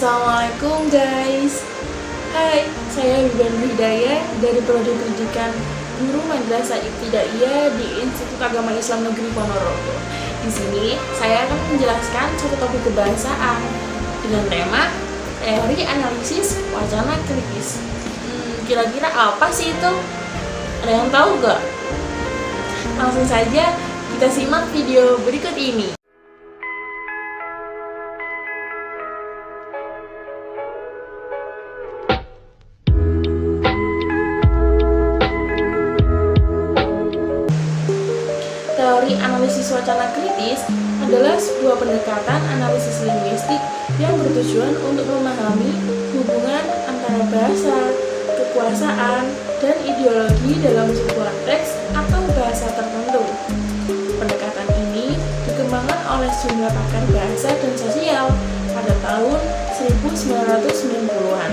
Assalamualaikum guys. Hai, saya Wiban Hidayah dari Prodi Pendidikan Guru Madrasah Ibtidaiyah di Institut Agama Islam Negeri Ponorogo. Di sini saya akan menjelaskan satu topik kebahasaan dengan tema teori analisis wacana kritis. Kira-kira apa sih itu? Ada yang tahu gak? Langsung saja kita simak video berikut ini. Teori analisis wacana kritis adalah sebuah pendekatan analisis linguistik yang bertujuan untuk memahami hubungan antara bahasa, kekuasaan, dan ideologi dalam sebuah teks atau bahasa tertentu. Pendekatan ini dikembangkan oleh sejumlah pakar bahasa dan sosial pada tahun 1990-an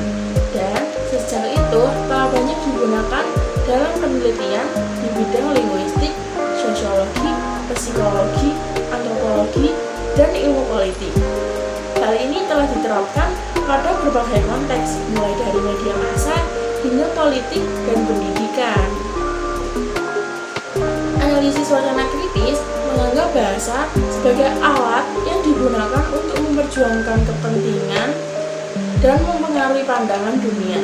dan sejak itu telah banyak digunakan dalam penelitian di bidang linguistik, sosiologi, psikologi, antropologi, dan ilmu politik. Hal ini telah diterapkan pada berbagai konteks, mulai dari media massa hingga politik dan pendidikan. Analisis wacana kritis menganggap bahasa sebagai alat yang digunakan untuk memperjuangkan kepentingan dan mempengaruhi pandangan dunia.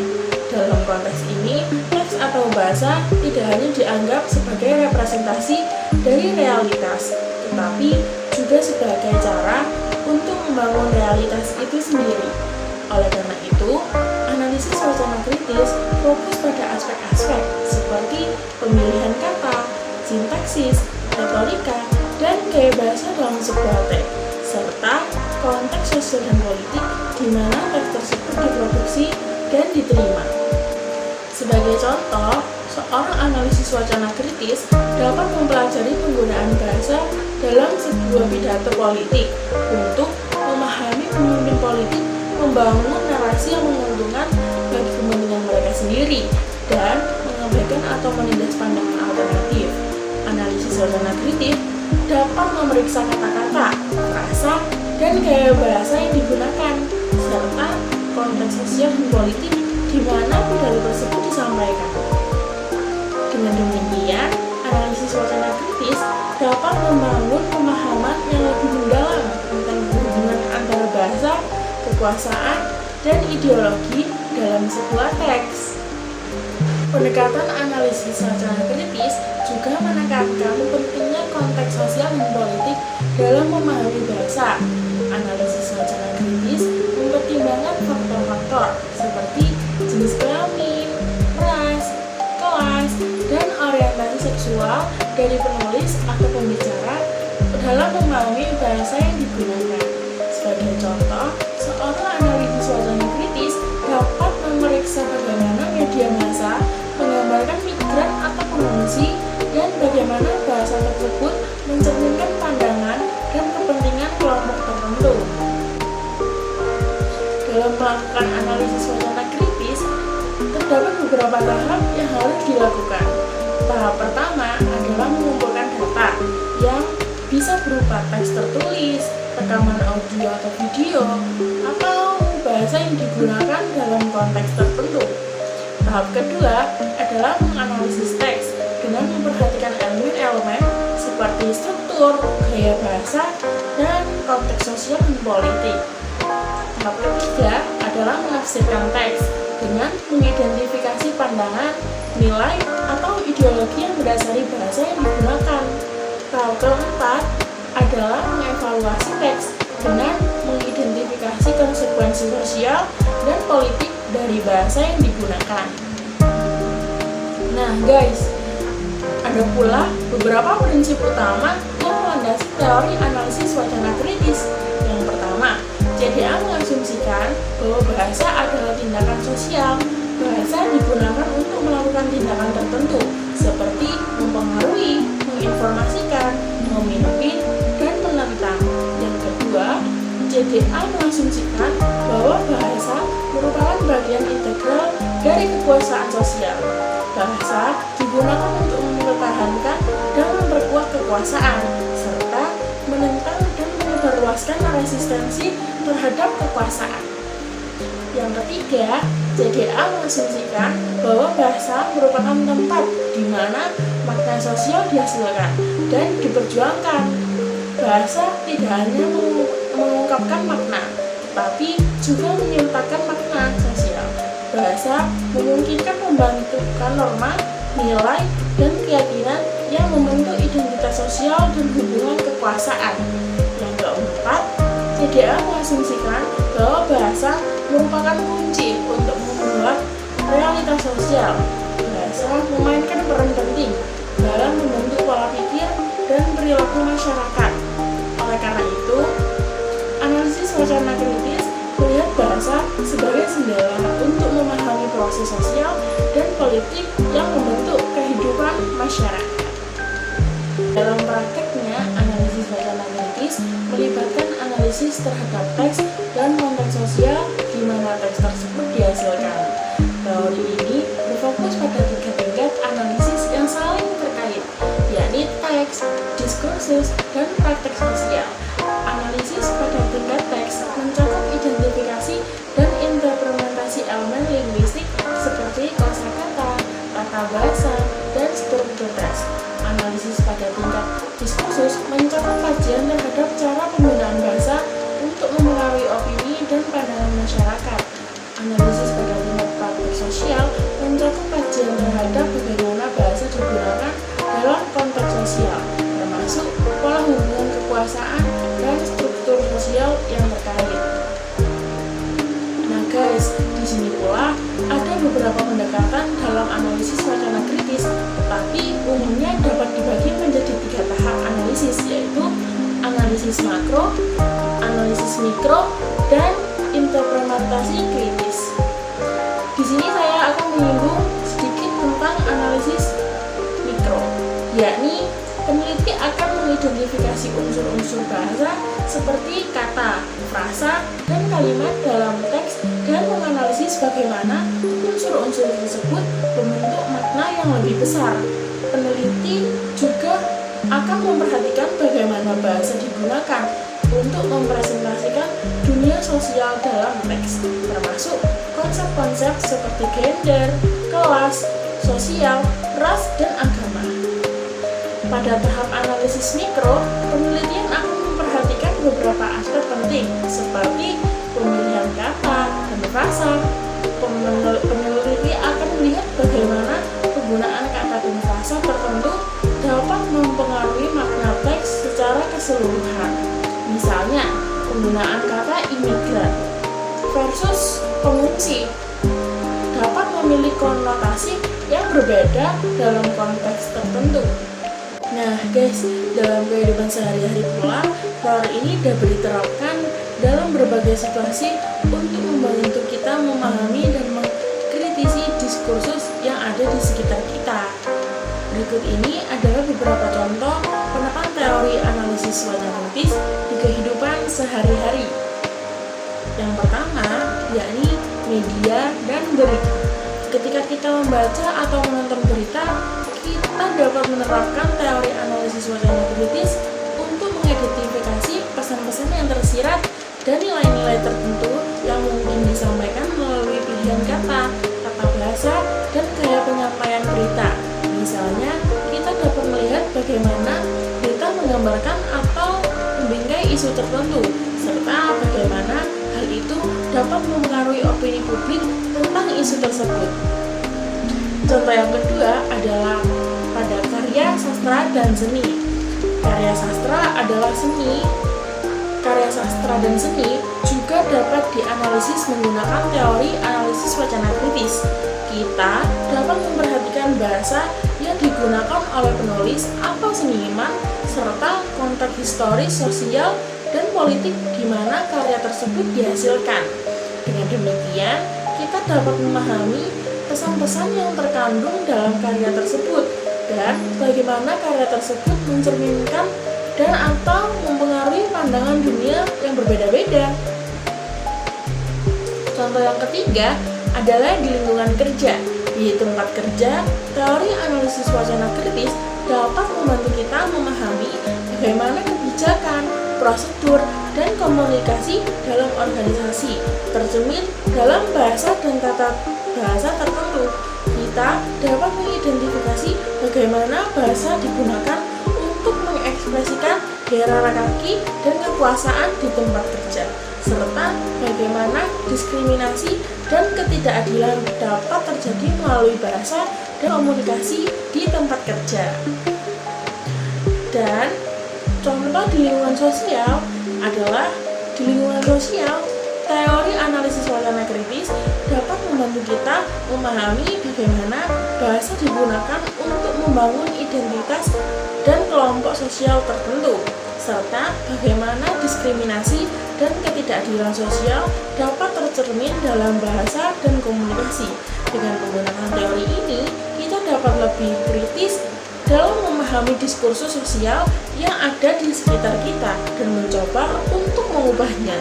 Dalam konteks ini, teks atau bahasa tidak hanya dianggap sebagai representasi dari realitas, tetapi juga sebagai cara untuk membangun realitas itu sendiri. Oleh karena itu, analisis wacana kritis fokus pada aspek-aspek seperti pemilihan kata, sintaksis, retorika, dan gaya bahasa dalam sebuah teks, serta konteks sosial dan politik di mana teks tersebut diproduksi dan diterima. Sebagai contoh, seorang analisis wacana kritis dapat mempelajari penggunaan bahasa dalam sebuah pidato politik untuk memahami pemimpin politik membangun narasi yang menguntungkan bagi kepentingan mereka sendiri dan mengabaikan atau menindas pandangan alternatif. Analisis wacana kritis dapat memeriksa kata-kata, frasa, dan gaya bahasa yang digunakan, serta konteks sosial dan politik di mana pidato tersebut disampaikan. Dengan demikian, analisis wacana kritis dapat membangun pemahaman yang lebih mendalam tentang hubungan antara bahasa, kekuasaan, dan ideologi dalam sebuah teks. Pendekatan analisis wacana kritis juga menekankan pentingnya konteks sosial dan politik dalam memahami bahasa. Analisis wacana kritis mempertimbangkan faktor-faktor seperti jenis kelamin, ras, kelas, dan orientasi seksual dari penulis atau pembicara dalam memahami bahasa yang digunakan. Sebagai contoh, seorang analisis wacana kritis dapat memeriksa bagaimana media massa menggambarkan migran atau pengungsi dan bagaimana bahasa tersebut mencerminkan pandangan dan kepentingan kelompok tertentu. Dalam melakukan analisis wacana kritis, terdapat beberapa tahap yang harus dilakukan. Tahap pertama adalah mengumpulkan data yang bisa berupa teks tertulis, rekaman audio atau video, atau bahasa yang digunakan dalam konteks tertentu. Tahap kedua adalah menganalisis teks dengan memperhatikan elemen-elemen seperti struktur, gaya bahasa, dan konteks sosial dan politik. Tahap ketiga adalah menafsirkan teks dengan mengidentifikasi pandangan, nilai, atau ideologi yang berdasari bahasa yang digunakan. Tahap keempat adalah mengevaluasi teks dengan mengidentifikasi konsekuensi sosial dan politik dari bahasa yang digunakan. Nah guys, ada pula beberapa prinsip utama yang melandasi teori analisis wacana kritis. Yang pertama, JDA mengasumsikan bahwa bahasa adalah tindakan sosial. Bahasa digunakan untuk melakukan tindakan tertentu, seperti mempengaruhi, menginformasikan, memimpin, dan menentang. Yang kedua, JDA mengasumsikan bahwa bahasa merupakan bagian integral dari kekuasaan sosial. Bahasa digunakan untuk mempertahankan dan memperkuat kekuasaan, serta menentang dan menyebarluaskan resistensi terhadap kekuasaan. Yang ketiga, CDA mengasumsikan bahwa bahasa merupakan tempat di mana makna sosial dihasilkan dan diperjuangkan. Bahasa tidak hanya mengungkapkan makna, tetapi juga menyertakan makna sosial. Bahasa memungkinkan membentukkan norma, nilai, dan keyakinan yang membentuk identitas sosial dan hubungan kekuasaan. Yang keempat, CDA mengasumsikan bahwa bahasa merupakan kunci untuk membuat realitas sosial. Bahasa memainkan peran penting dalam membentuk pola pikir dan perilaku masyarakat. Oleh karena itu, analisis wacana kritis melihat bahasa sebagai jendela untuk memahami proses sosial dan politik yang membentuk kehidupan masyarakat. Dalam prakteknya, analisis wacana kritis melibatkan analisis terhadap teks dan konteks sosial di mana teks tersebut dihasilkan. Teori ini berfokus pada tiga tingkat analisis yang saling terkait, yakni teks, diskursus, dan praktek sosial. Analisis pada tingkat teks mencakup identifikasi dan interpretasi elemen linguistik seperti kosakata, tata bahasa, dan struktur teks. Analisis pada tingkat diskursus mencakup kajian terhadap cara penggunaan bahasa untuk mempengaruhi opini dan pandangan masyarakat. Analisis pada tingkat praktik sosial mencakup kajian terhadap bagaimana bahasa digunakan dalam konteks sosial, termasuk pola hubungan kekuasaan dan struktur sosial yang terkait. Nah guys, di sini pula ada beberapa pendekatan dalam analisis wacana kritis, tetapi umumnya dapat dibagi menjadi 3 tahap analisis, yaitu analisis makro, analisis mikro, dan interpretasi kritis. Di sini saya akan menyinggung sedikit tentang analisis mikro, yakni peneliti akan mengidentifikasi unsur-unsur bahasa seperti kata, frasa, dan kalimat dalam teks dan menganalisis bagaimana unsur-unsur tersebut membentuk makna yang lebih besar. Peneliti juga akan memperhatikan bagaimana bahasa digunakan untuk mempresentasikan dunia sosial dalam teks, termasuk konsep-konsep seperti gender, kelas, sosial, ras, dan agama. Pada tahap analisis mikro, penelitian akan memperhatikan beberapa aspek penting seperti pemilihan kata dan frasa. Peneliti akan melihat bagaimana penggunaan kata dan frasa tertentu dapat mempengaruhi makna teks secara keseluruhan. Misalnya, penggunaan kata imigran versus pengungsi dapat memiliki konotasi yang berbeda dalam konteks tertentu. Nah guys, dalam kehidupan sehari-hari pula, teori ini dapat diterapkan dalam berbagai situasi untuk membantu kita memahami dan mengkritisi diskursus yang ada di sekitar kita. Berikut ini adalah beberapa contoh penerapan teori analisis wacana kritis di kehidupan sehari-hari. Yang pertama, yakni media dan berita. Ketika kita membaca atau menonton berita, kita dapat menerapkan teori analisis wacana kritis untuk mengidentifikasi pesan-pesan yang tersirat dan nilai-nilai tertentu yang mungkin disampaikan melalui pilihan kata, tata bahasa, dan gaya penyampaian berita. Misalnya, kita dapat melihat bagaimana berita menggambarkan atau membingkai isu tertentu, serta bagaimana hal itu dapat mempengaruhi opini publik tentang isu tersebut. Contoh yang kedua adalah pada karya sastra dan seni. Karya sastra adalah seni. Karya sastra dan seni juga dapat dianalisis menggunakan teori analisis wacana kritis. Kita dapat memperhatikan bahasa yang digunakan oleh penulis atau seniman, serta konteks historis, sosial, dan politik di mana karya tersebut dihasilkan. Dengan demikian, kita dapat memahami pesan-pesan yang terkandung dalam karya tersebut dan bagaimana karya tersebut mencerminkan dan atau mempengaruhi pandangan dunia yang berbeda-beda. Contoh yang ketiga adalah di lingkungan kerja. Di tempat kerja, teori analisis wacana kritis dapat membantu kita memahami bagaimana kebijakan, prosedur, dan komunikasi dalam organisasi, tercermin dalam bahasa dan tata bahasa tertentu. Kita dapat mengidentifikasi bagaimana bahasa digunakan untuk mengekspresikan hierarki dan kekuasaan di tempat kerja, serta bagaimana diskriminasi dan ketidakadilan dapat terjadi melalui bahasa dan komunikasi di tempat kerja. Dan contoh di lingkungan sosial adalah di lingkungan sosial, teori analisis wacana kritis dapat membantu kita memahami bagaimana bahasa digunakan untuk membangun identitas dan kelompok sosial tertentu, serta bagaimana diskriminasi dan ketidakadilan sosial dapat tercermin dalam bahasa dan komunikasi. Dengan menggunakan teori ini, kita dapat lebih kritis dalam memahami diskursus sosial yang ada di sekitar kita dan mencoba untuk mengubahnya.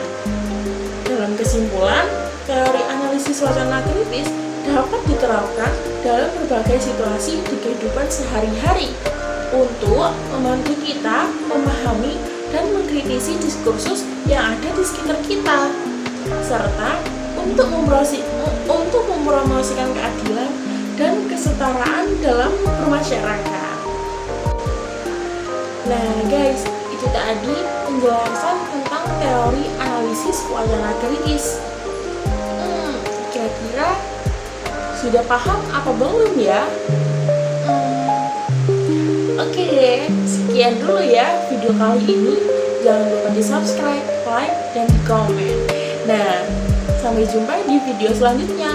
Dalam kesimpulan, teori analisis wacana kritis dapat diterapkan dalam berbagai situasi di kehidupan sehari-hari untuk membantu kita memahami dan mengkritisi diskursus yang ada di sekitar kita, serta untuk mempromosikan keadilan dan kesetaraan dalam bermasyarakat. Nah guys, itu tadi penjelasan tentang teori analisis wacana kritis. Kira-kira sudah paham apa belum ya? Oke deh, sekian dulu ya video kali ini. Jangan lupa di subscribe, like, dan di komen. Nah, sampai jumpa di video selanjutnya.